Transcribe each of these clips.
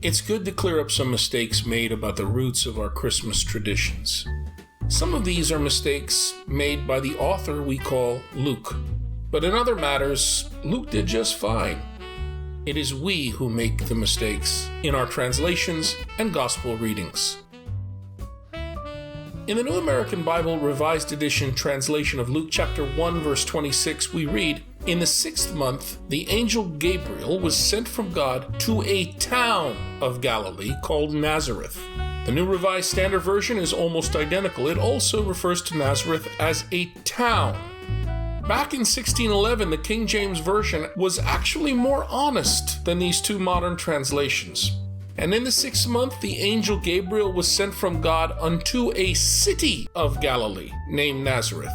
it's good to clear up some mistakes made about the roots of our Christmas traditions. Some of these are mistakes made by the author we call Luke. But in other matters, Luke did just fine. It is we who make the mistakes in our translations and gospel readings. In the New American Bible Revised Edition translation of Luke chapter 1 verse 26, we read, "In the 6th month, the angel Gabriel was sent from God to a town of Galilee called Nazareth." The New Revised Standard Version is almost identical. It also refers to Nazareth as a town. Back in 1611, the King James Version was actually more honest than these two modern translations. "And in the 6th month, the angel Gabriel was sent from God unto a city of Galilee, named Nazareth."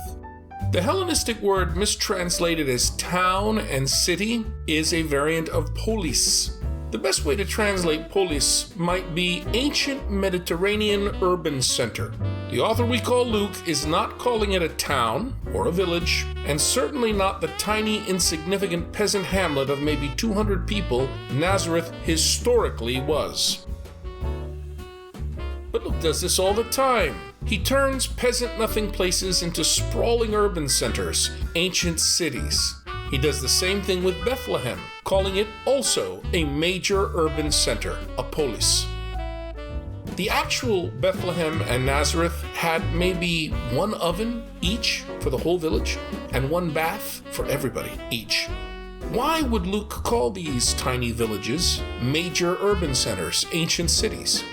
The Hellenistic word mistranslated as town and city is a variant of polis. The best way to translate polis might be ancient Mediterranean urban center. The author we call Luke is not calling it a town or a village, and certainly not the tiny, insignificant peasant hamlet of maybe 200 people Nazareth historically was. But Luke does this all the time. He turns peasant nothing places into sprawling urban centers, ancient cities. He does the same thing with Bethlehem, calling it also a major urban center, a polis. The actual Bethlehem and Nazareth had maybe one oven each for the whole village and one bath for everybody each. Why would Luke call these tiny villages major urban centers, ancient cities?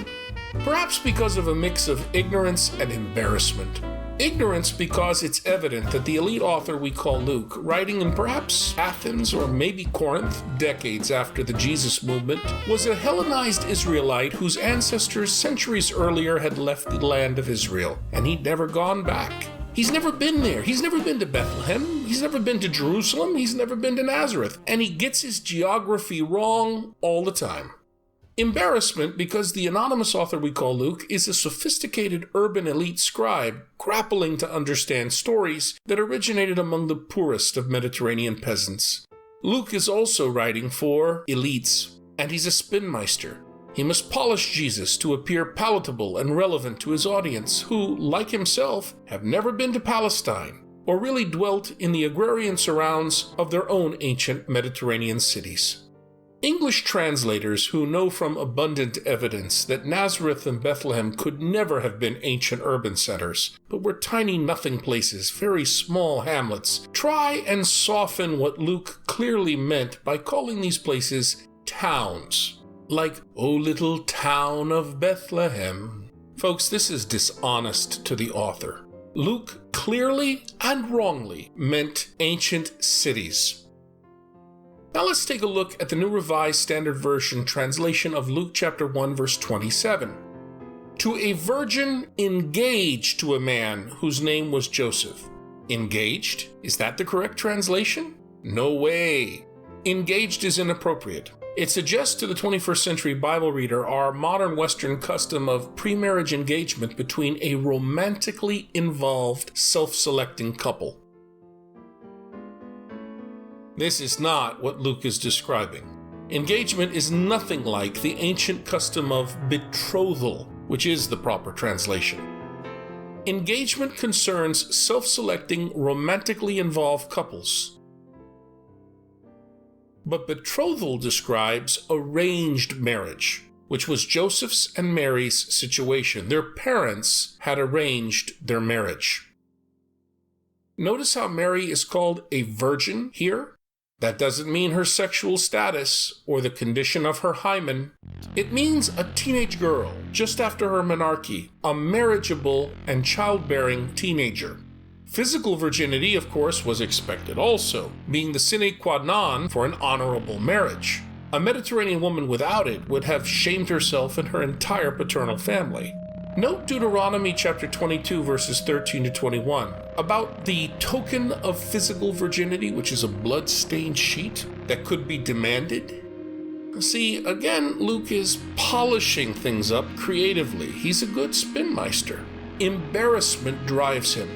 Perhaps because of a mix of ignorance and embarrassment. Ignorance because it's evident that the elite author we call Luke, writing in perhaps Athens or maybe Corinth, decades after the Jesus movement, was a Hellenized Israelite whose ancestors centuries earlier had left the land of Israel, and he'd never gone back. He's never been there. He's never been to Bethlehem. He's never been to Jerusalem. He's never been to Nazareth. And he gets his geography wrong all the time. Embarrassment because the anonymous author we call Luke is a sophisticated urban elite scribe grappling to understand stories that originated among the poorest of Mediterranean peasants. Luke is also writing for elites, and he's a spinmeister. He must polish Jesus to appear palatable and relevant to his audience, who, like himself, have never been to Palestine or really dwelt in the agrarian surrounds of their own ancient Mediterranean cities. English translators who know from abundant evidence that Nazareth and Bethlehem could never have been ancient urban centers, but were tiny nothing places, very small hamlets, try and soften what Luke clearly meant by calling these places towns. Like, "O little town of Bethlehem." Folks, this is dishonest to the author. Luke clearly and wrongly meant ancient cities. Now let's take a look at the New Revised Standard Version translation of Luke chapter 1 verse 27. "To a virgin engaged to a man whose name was Joseph." Engaged? Is that the correct translation? No way. Engaged is inappropriate. It suggests to the 21st century Bible reader our modern Western custom of pre-marriage engagement between a romantically involved, self-selecting couple. This is not what Luke is describing. Engagement is nothing like the ancient custom of betrothal, which is the proper translation. Engagement concerns self-selecting, romantically involved couples. But betrothal describes arranged marriage, which was Joseph's and Mary's situation. Their parents had arranged their marriage. Notice how Mary is called a virgin here? That doesn't mean her sexual status or the condition of her hymen. It means a teenage girl just after her menarche, a marriageable and childbearing teenager. Physical virginity, of course, was expected also, being the sine qua non for an honorable marriage. A Mediterranean woman without it would have shamed herself and her entire paternal family. Note Deuteronomy chapter 22 verses 13 to 21 about the token of physical virginity, which is a blood-stained sheet that could be demanded. See, again, Luke is polishing things up creatively. He's a good spinmeister. Embarrassment drives him.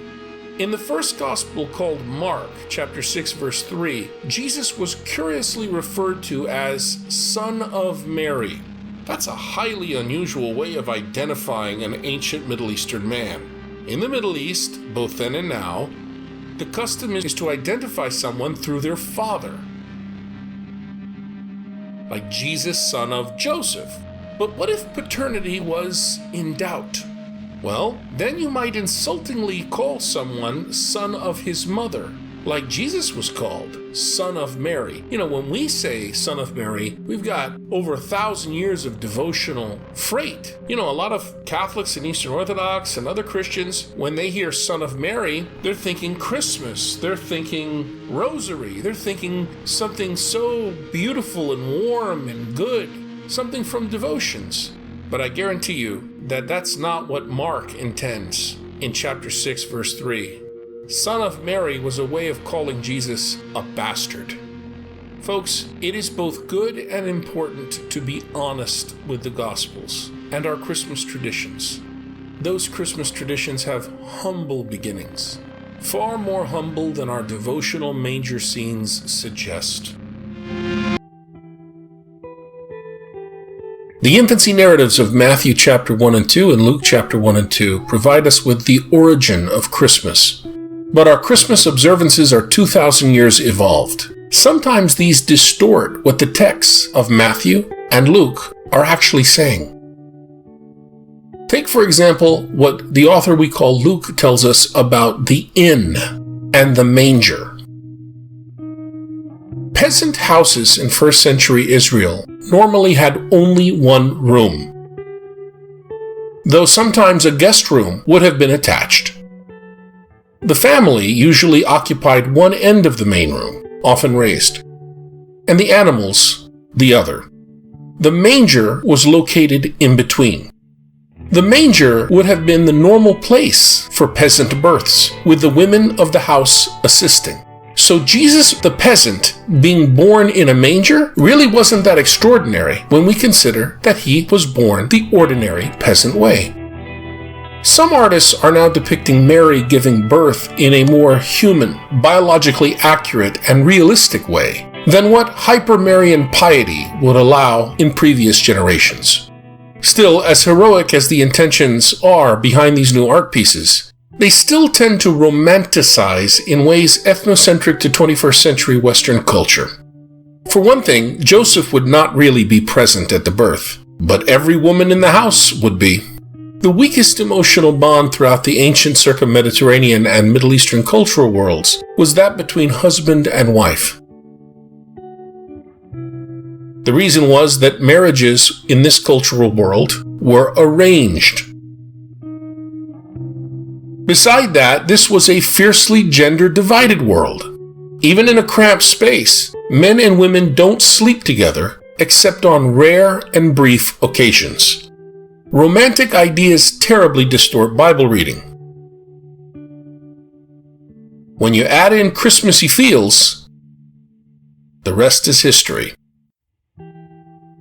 In the first gospel called Mark, chapter 6, verse 3, Jesus was curiously referred to as Son of Mary. That's a highly unusual way of identifying an ancient Middle Eastern man. In the Middle East, both then and now, the custom is to identify someone through their father. Like Jesus, son of Joseph. But what if paternity was in doubt? Well, then you might insultingly call someone son of his mother, like Jesus was called, son of Mary. When we say son of Mary, we've got over 1,000 years of devotional freight. A lot of Catholics and Eastern Orthodox and other Christians, when they hear son of Mary, they're thinking Christmas, they're thinking rosary, they're thinking something so beautiful and warm and good, something from devotions. But I guarantee you that that's not what Mark intends in chapter 6, verse 3. Son of Mary was a way of calling Jesus a bastard. Folks, it is both good and important to be honest with the Gospels and our Christmas traditions. Those Christmas traditions have humble beginnings, far more humble than our devotional manger scenes suggest. The infancy narratives of Matthew chapter 1 and 2 and Luke chapter 1 and 2 provide us with the origin of Christmas. But our Christmas observances are 2,000 years evolved. Sometimes these distort what the texts of Matthew and Luke are actually saying. Take, for example, what the author we call Luke tells us about the inn and the manger. Peasant houses in first century Israel normally had only one room, though sometimes a guest room would have been attached. The family usually occupied one end of the main room, often raised, and the animals the other. The manger was located in between. The manger would have been the normal place for peasant births, with the women of the house assisting. So Jesus the peasant being born in a manger really wasn't that extraordinary when we consider that he was born the ordinary peasant way. Some artists are now depicting Mary giving birth in a more human, biologically accurate, and realistic way than what hyper-Marian piety would allow in previous generations. Still, as heroic as the intentions are behind these new art pieces, they still tend to romanticize in ways ethnocentric to 21st century Western culture. For one thing, Joseph would not really be present at the birth, but every woman in the house would be. The weakest emotional bond throughout the ancient circum-Mediterranean and Middle Eastern cultural worlds was that between husband and wife. The reason was that marriages in this cultural world were arranged. Beside that, this was a fiercely gender-divided world. Even in a cramped space, men and women don't sleep together except on rare and brief occasions. Romantic ideas terribly distort Bible reading. When you add in Christmassy feels, the rest is history.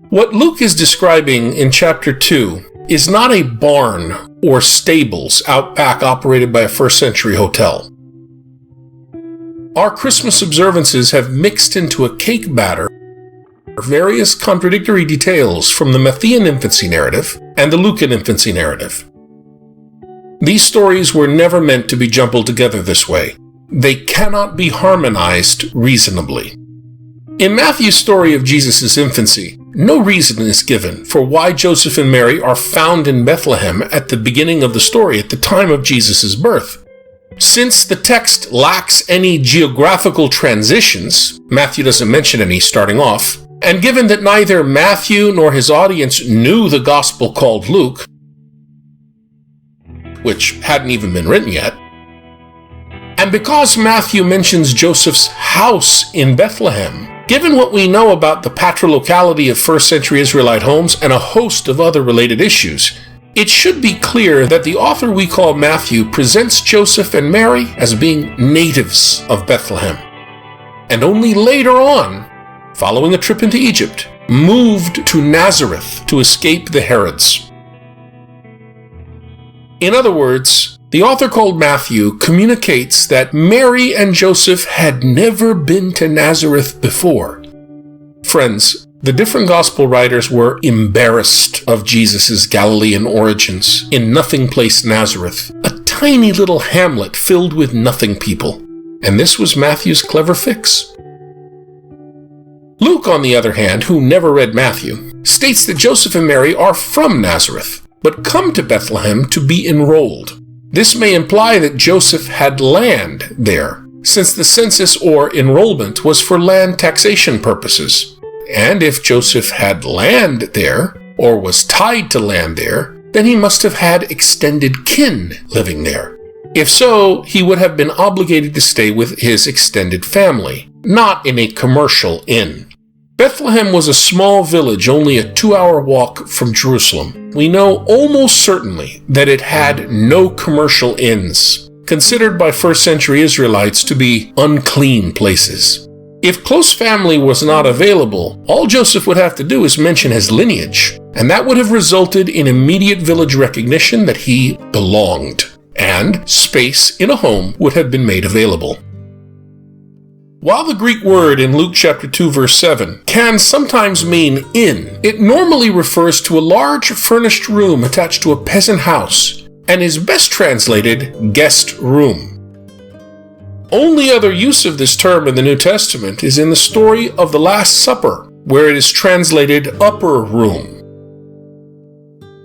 What Luke is describing in chapter 2 is not a barn or stables out back operated by a first century hotel. Our Christmas observances have mixed into a cake batter various contradictory details from the Matthean infancy narrative and the Lucan infancy narrative. These stories were never meant to be jumbled together this way. They cannot be harmonized reasonably. In Matthew's story of Jesus' infancy, no reason is given for why Joseph and Mary are found in Bethlehem at the beginning of the story at the time of Jesus' birth. Since the text lacks any geographical transitions, Matthew doesn't mention any starting off, and given that neither Matthew nor his audience knew the gospel called Luke, which hadn't even been written yet, and because Matthew mentions Joseph's house in Bethlehem, given what we know about the patrilocality of first century Israelite homes and a host of other related issues, it should be clear that the author we call Matthew presents Joseph and Mary as being natives of Bethlehem, and only later on, following a trip into Egypt, moved to Nazareth to escape the Herods. In other words, the author called Matthew communicates that Mary and Joseph had never been to Nazareth before. Friends, The different gospel writers were embarrassed of Jesus' Galilean origins in Nothing Place Nazareth, a tiny little hamlet filled with nothing people. And this was Matthew's clever fix. Luke, on the other hand, who never read Matthew, states that Joseph and Mary are from Nazareth, but come to Bethlehem to be enrolled. This may imply that Joseph had land there, since the census or enrollment was for land taxation purposes. And if Joseph had land there, or was tied to land there, then he must have had extended kin living there. If so, he would have been obligated to stay with his extended family, not in a commercial inn. Bethlehem was a small village only a 2-hour walk from Jerusalem. We know almost certainly that it had no commercial inns, considered by first-century Israelites to be unclean places. If close family was not available, all Joseph would have to do is mention his lineage, and that would have resulted in immediate village recognition that he belonged, and space in a home would have been made available. While the Greek word in Luke chapter 2 verse 7 can sometimes mean inn, it normally refers to a large furnished room attached to a peasant house, and is best translated guest room. Only other use of this term in the New Testament is in the story of the Last Supper, where it is translated upper room.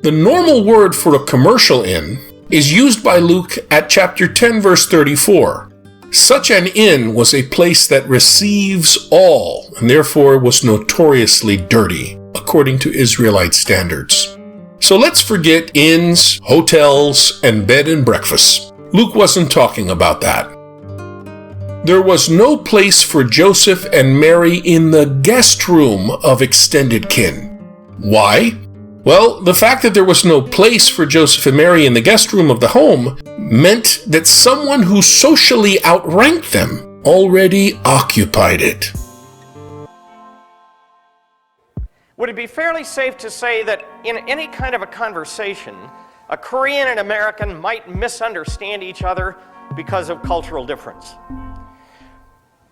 The normal word for a commercial inn is used by Luke at chapter 10 verse 34. Such an inn was a place that receives all, and therefore was notoriously dirty, according to Israelite standards. So let's forget inns, hotels, and bed and breakfast. Luke wasn't talking about that. There was no place for Joseph and Mary in the guest room of extended kin. Why? Well, the fact that there was no place for Joseph and Mary in the guest room of the home meant that someone who socially outranked them already occupied it. Would it be fairly safe to say that in any kind of a conversation, a Korean and American might misunderstand each other because of cultural difference?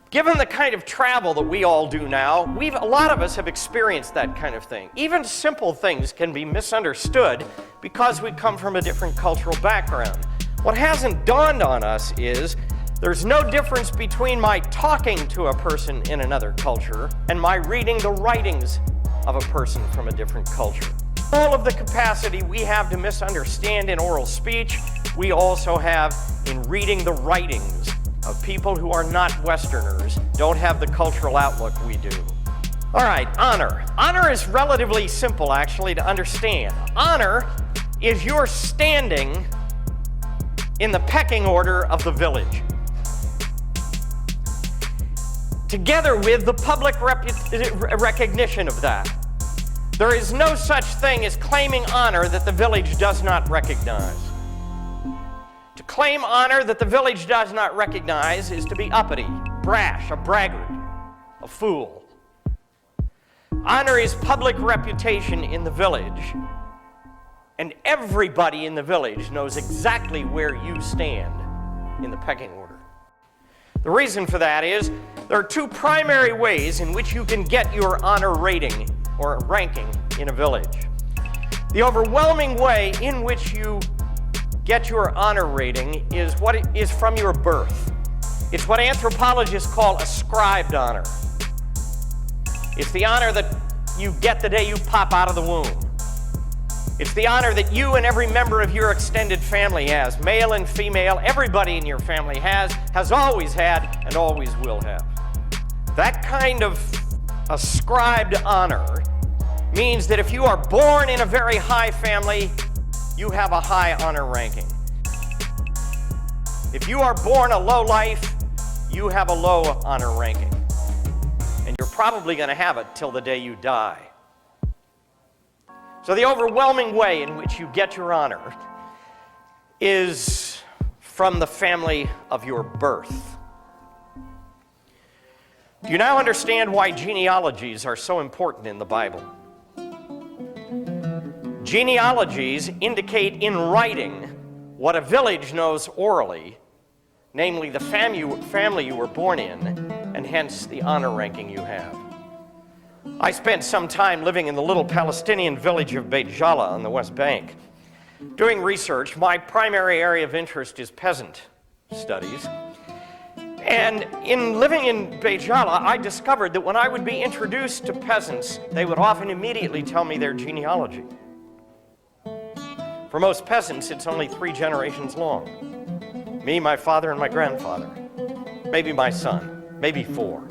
Given the kind of travel that we all do now, a lot of us have experienced that kind of thing. Even simple things can be misunderstood because we come from a different cultural background. What hasn't dawned on us is there's no difference between my talking to a person in another culture and my reading the writings of a person from a different culture. All of the capacity we have to misunderstand in oral speech, we also have in reading the writings of people who are not Westerners, don't have the cultural outlook we do. All right, honor. Honor is relatively simple, actually, to understand. Honor is your standing in the pecking order of the village, together with the public recognition of that. There is no such thing as claiming honor that the village does not recognize. To claim honor that the village does not recognize is to be uppity, brash, a braggart, a fool. Honor is public reputation in the village, and everybody in the village knows exactly where you stand in the pecking order. The reason for that is there are two primary ways in which you can get your honor rating or ranking in a village. The overwhelming way in which you get your honor rating is what it is from your birth. It's what anthropologists call ascribed honor. It's the honor that you get the day you pop out of the womb. It's the honor that you and every member of your extended family has, male and female, everybody in your family has always had, and always will have. That kind of ascribed honor means that if you are born in a very high family, you have a high honor ranking. If you are born a low life, you have a low honor ranking. And you're probably going to have it till the day you die. So the overwhelming way in which you get your honor is from the family of your birth. Do you now understand why genealogies are so important in the Bible? Genealogies indicate in writing what a village knows orally, namely the family you were born in, and hence the honor ranking you have. I spent some time living in the little Palestinian village of Beit Jala on the West Bank. Doing research, my primary area of interest is peasant studies. And in living in Beit Jala, I discovered that when I would be introduced to peasants, they would often immediately tell me their genealogy. For most peasants, it's only 3 generations long. Me, my father, and my grandfather. Maybe my son. Maybe 4.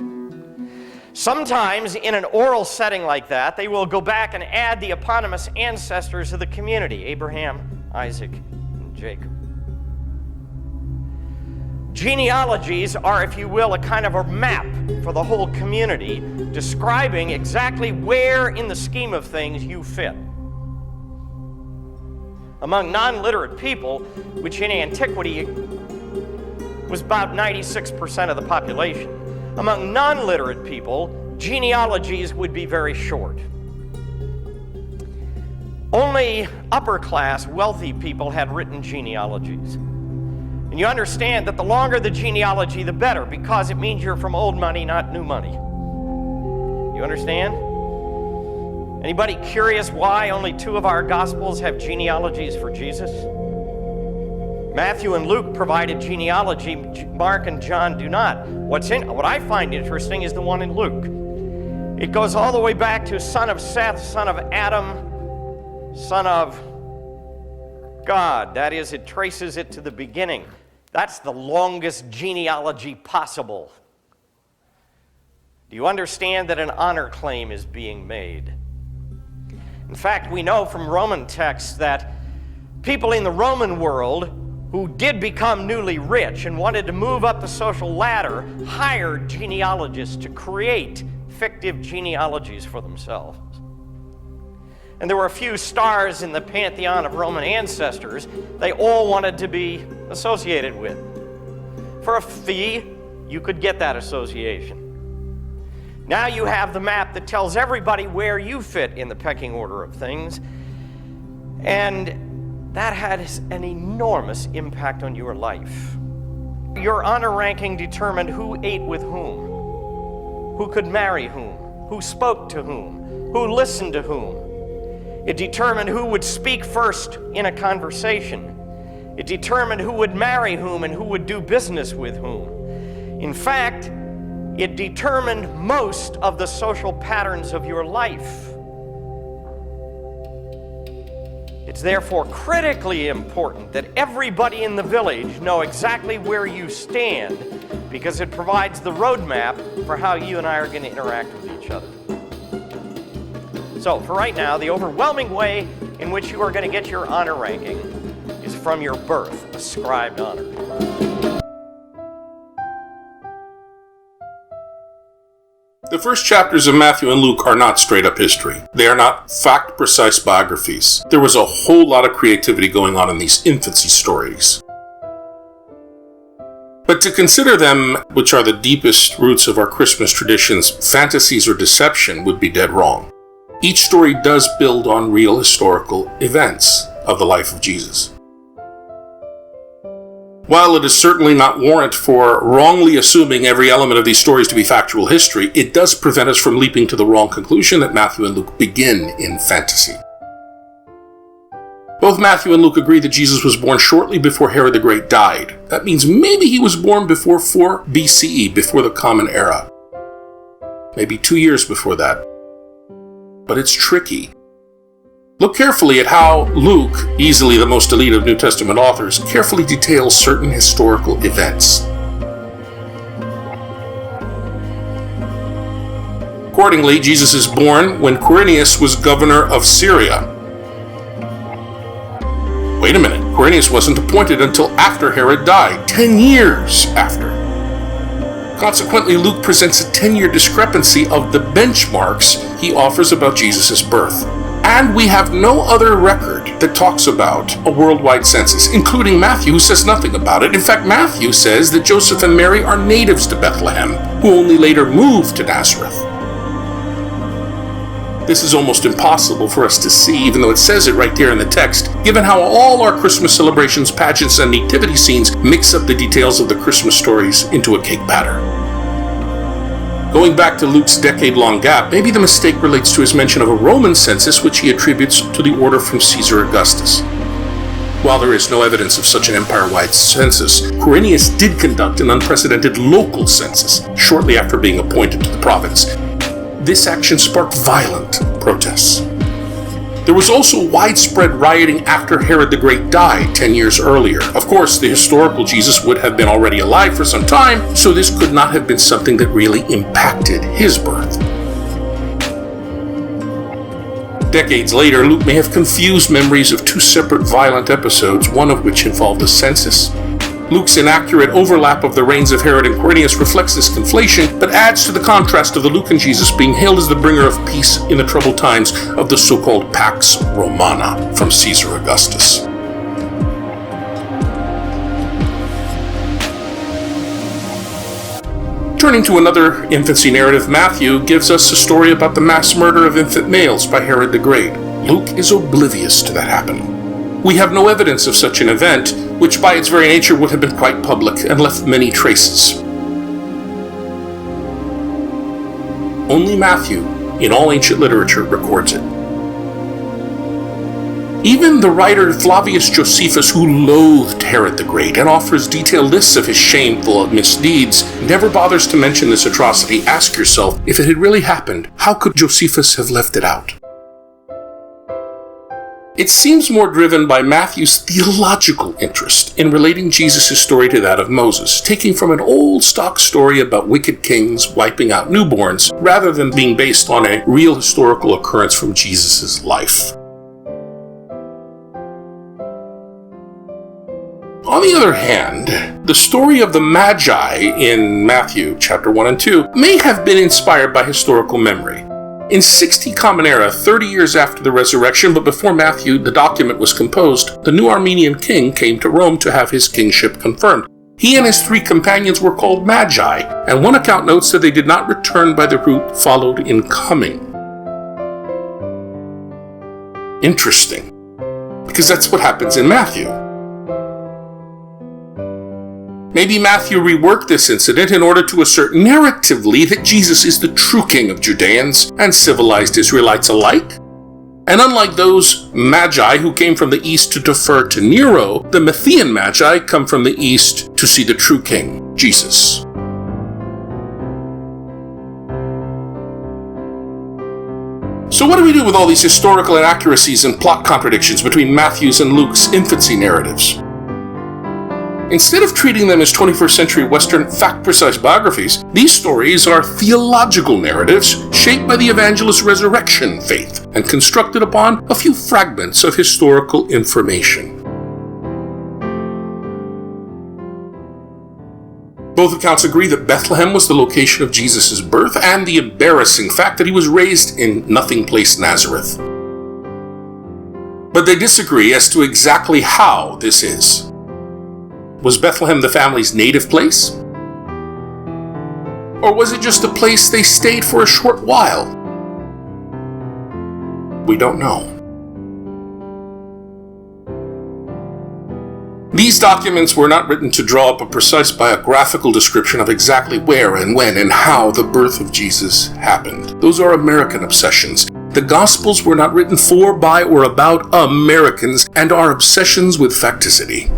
Sometimes, in an oral setting like that, they will go back and add the eponymous ancestors of the community, Abraham, Isaac, and Jacob. Genealogies are, if you will, a kind of a map for the whole community, describing exactly where in the scheme of things you fit. Among non-literate people, which in antiquity was about 96% of the population, among non-literate people, genealogies would be very short. Only upper-class, wealthy people had written genealogies. And you understand that the longer the genealogy, the better, because it means you're from old money, not new money. You understand? Anybody curious why only 2 of our Gospels have genealogies for Jesus? Matthew and Luke provided genealogy, Mark and John do not. What I find interesting is the one in Luke. It goes all the way back to son of Seth, son of Adam, son of God. That is, it traces it to the beginning. That's the longest genealogy possible. Do you understand that an honor claim is being made? In fact, we know from Roman texts that people in the Roman world who did become newly rich and wanted to move up the social ladder hired genealogists to create fictive genealogies for themselves. And there were a few stars in the pantheon of Roman ancestors they all wanted to be associated with. For a fee, you could get that association. Now you have the map that tells everybody where you fit in the pecking order of things, and that has an enormous impact on your life. Your honor ranking determined who ate with whom, who could marry whom, who spoke to whom, who listened to whom. It determined who would speak first in a conversation. It determined who would marry whom and who would do business with whom. In fact, it determined most of the social patterns of your life. It's therefore critically important that everybody in the village know exactly where you stand, because it provides the roadmap for how you and I are going to interact with each other. So, for right now, the overwhelming way in which you are going to get your honor ranking is from your birth, ascribed honor. The first chapters of Matthew and Luke are not straight-up history. They are not fact-precise biographies. There was a whole lot of creativity going on in these infancy stories. But to consider them, which are the deepest roots of our Christmas traditions, fantasies or deception would be dead wrong. Each story does build on real historical events of the life of Jesus. While it is certainly not warrant for wrongly assuming every element of these stories to be factual history, it does prevent us from leaping to the wrong conclusion that Matthew and Luke begin in fantasy. Both Matthew and Luke agree that Jesus was born shortly before Herod the Great died. That means maybe he was born before 4 BCE, before the Common Era. Maybe 2 years before that. But it's tricky. Look carefully at how Luke, easily the most elite of New Testament authors, carefully details certain historical events. Accordingly, Jesus is born when Quirinius was governor of Syria. Wait a minute, Quirinius wasn't appointed until after Herod died, 10 years after. Consequently, Luke presents a 10-year discrepancy of the benchmarks he offers about Jesus' birth. And we have no other record that talks about a worldwide census, including Matthew, who says nothing about it. In fact, Matthew says that Joseph and Mary are natives to Bethlehem, who only later moved to Nazareth. This is almost impossible for us to see, even though it says it right there in the text, given how all our Christmas celebrations, pageants, and nativity scenes mix up the details of the Christmas stories into a cake batter. Going back to Luke's decade-long gap, maybe the mistake relates to his mention of a Roman census, which he attributes to the order from Caesar Augustus. While there is no evidence of such an empire-wide census, Quirinius did conduct an unprecedented local census shortly after being appointed to the province. This action sparked violent protests. There was also widespread rioting after Herod the Great died 10 years earlier. Of course, the historical Jesus would have been already alive for some time, so this could not have been something that really impacted his birth. Decades later, Luke may have confused memories of two separate violent episodes, one of which involved a census. Luke's inaccurate overlap of the reigns of Herod and Quirinius reflects this conflation, but adds to the contrast of the Lucan Jesus being hailed as the bringer of peace in the troubled times of the so-called Pax Romana from Caesar Augustus. Turning to another infancy narrative, Matthew gives us a story about the mass murder of infant males by Herod the Great. Luke is oblivious to that happening. We have no evidence of such an event, which by its very nature would have been quite public and left many traces. Only Matthew, in all ancient literature, records it. Even the writer Flavius Josephus, who loathed Herod the Great and offers detailed lists of his shameful misdeeds, never bothers to mention this atrocity. Ask yourself, if it had really happened, how could Josephus have left it out? It seems more driven by Matthew's theological interest in relating Jesus' story to that of Moses, taking from an old stock story about wicked kings wiping out newborns, rather than being based on a real historical occurrence from Jesus' life. On the other hand, the story of the Magi in Matthew chapter 1 and 2 may have been inspired by historical memory. In 60 Common Era, 30 years after the resurrection, but before Matthew, the document was composed, the new Armenian king came to Rome to have his kingship confirmed. He and his 3 companions were called Magi, and one account notes that they did not return by the route followed in coming. Interesting, because that's what happens in Matthew. Maybe Matthew reworked this incident in order to assert narratively that Jesus is the true king of Judeans and civilized Israelites alike. And unlike those Magi who came from the east to defer to Nero, the Matthean Magi come from the east to see the true king, Jesus. So what do we do with all these historical inaccuracies and plot contradictions between Matthew's and Luke's infancy narratives? Instead of treating them as 21st century Western fact-precise biographies, these stories are theological narratives shaped by the evangelist's resurrection faith and constructed upon a few fragments of historical information. Both accounts agree that Bethlehem was the location of Jesus' birth and the embarrassing fact that he was raised in nothing place Nazareth. But they disagree as to exactly how this is. Was Bethlehem the family's native place? Or was it just a place they stayed for a short while? We don't know. These documents were not written to draw up a precise biographical description of exactly where and when and how the birth of Jesus happened. Those are American obsessions. The Gospels were not written for, by, or about Americans and are obsessions with facticity.